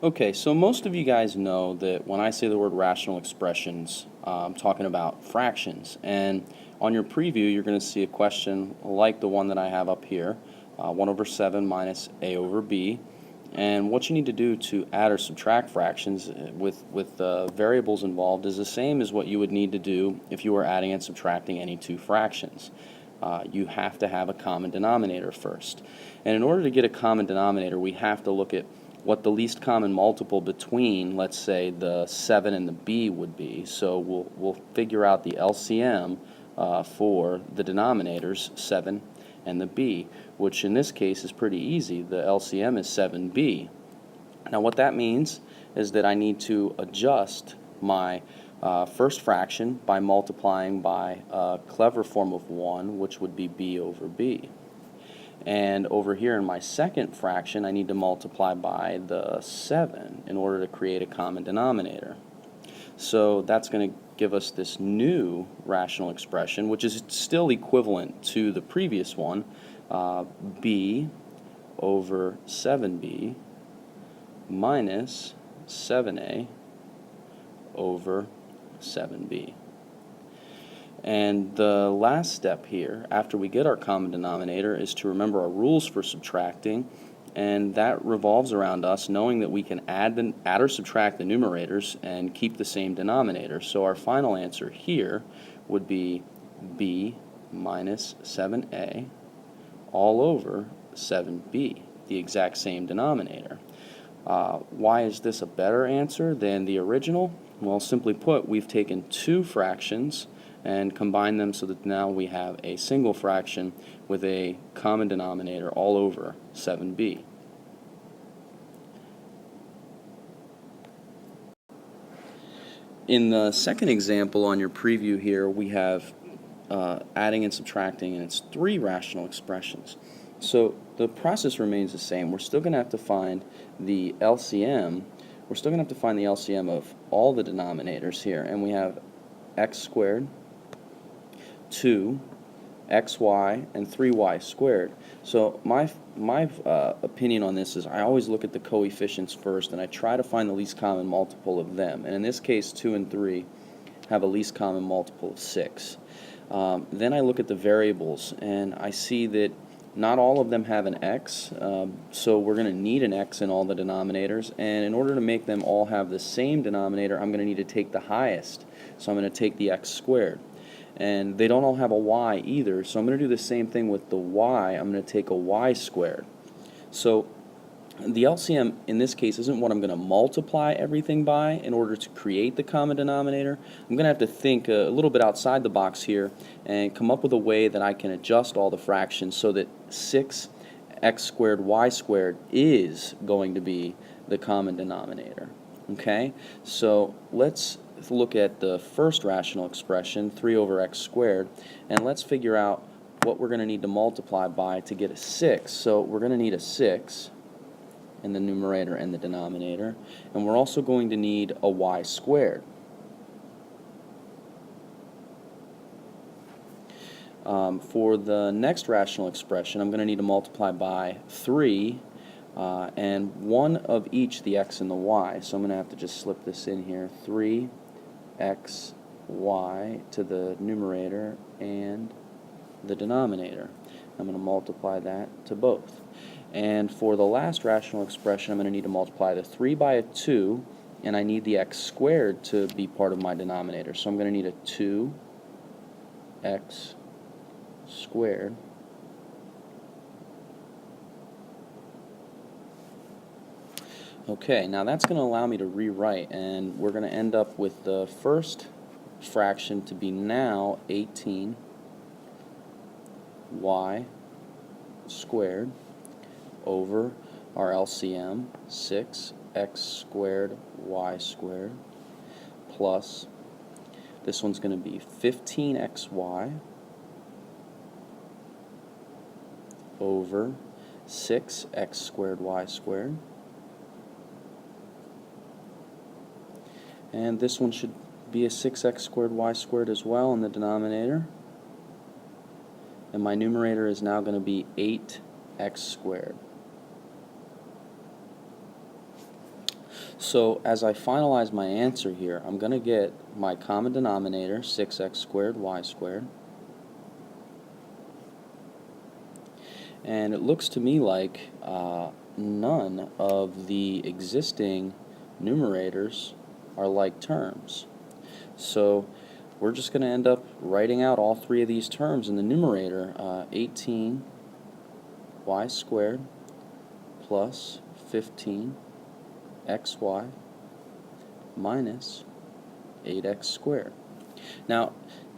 Okay, so most of you guys know that when I say the word rational expressions, I'm talking about fractions. And on your preview, you're going to see a question like the one that I have up here, 1 over 7 minus a over b. And what you need to do to add or subtract fractions with variables involved is the same as what you would need to do if you were adding and subtracting any two fractions. You have to have a common denominator first. And in order to get a common denominator, we have to look at what the least common multiple between, let's say, the 7 and the b would be. So we'll figure out the LCM for the denominators, 7 and the b, which in this case is pretty easy. The LCM is 7b. Now what that means is that I need to adjust my first fraction by multiplying by a clever form of 1, which would be b over b. And over here in my second fraction, I need to multiply by the 7 in order to create a common denominator. So that's going to give us this new rational expression, which is still equivalent to the previous one, b over 7b minus 7a over 7b. And the last step here, after we get our common denominator, is to remember our rules for subtracting, and that revolves around us knowing that we can add or subtract the numerators and keep the same denominator. So our final answer here would be b minus 7a all over 7b, the exact same denominator. Why is this a better answer than the original? Well, simply put, we've taken two fractions and combined them so that now we have a single fraction with a common denominator all over 7b. In the second example on your preview here, we have adding and subtracting, and it's three rational expressions. So the process remains the same. We're still going to have to find the LCM. We're still going to have to find the LCM of all the denominators here, and we have x squared, 2, xy, and 3y squared. So my opinion on this is I always look at the coefficients first, and I try to find the least common multiple of them. And in this case, 2 and 3 have a least common multiple of 6. Then I look at the variables, and I see that not all of them have an x, so we're going to need an x in all the denominators, and in order to make them all have the same denominator, I'm going to need to take the highest. So I'm going to take the x squared. And they don't all have a y either, so I'm going to do the same thing with the y. I'm going to take a y squared. So the LCM in this case isn't what I'm going to multiply everything by in order to create the common denominator. I'm going to have to think a little bit outside the box here and come up with a way that I can adjust all the fractions so that 6x squared y squared is going to be the common denominator. Okay, so let's look at the first rational expression, 3 over x squared, and let's figure out what we're going to need to multiply by to get a 6. So we're going to need a 6 in the numerator and the denominator, and we're also going to need a y squared. For the next rational expression, I'm going to need to multiply by 3 and one of each, the x and the y. So I'm going to have to just slip this in here, 3xy to the numerator and the denominator. I'm going to multiply that to both. And for the last rational expression, I'm going to need to multiply the 3 by a 2, and I need the x squared to be part of my denominator. So I'm going to need a 2x squared Okay, now that's going to allow me to rewrite, and we're going to end up with the first fraction to be now 18y squared over our LCM, 6x squared y squared, plus this one's going to be 15xy over 6x squared y squared. And this one should be a 6x squared y squared as well in the denominator. And my numerator is now going to be 8x squared. So as I finalize my answer here, I'm going to get my common denominator, 6x squared y squared. And it looks to me like none of the existing numerators are like terms. So we're just going to end up writing out all three of these terms in the numerator. 18y squared plus 15xy minus 8x squared. Now,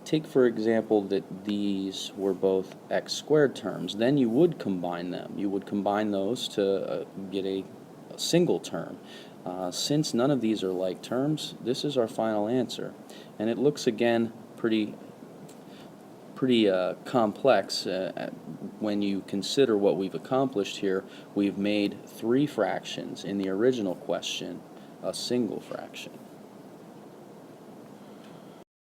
take for example that these were both x squared terms. Then you would combine them. You would combine those to get a single term. Since none of these are like terms, this is our final answer. And it looks again pretty complex when you consider what we've accomplished here. We've made three fractions. In the original question, a single fraction.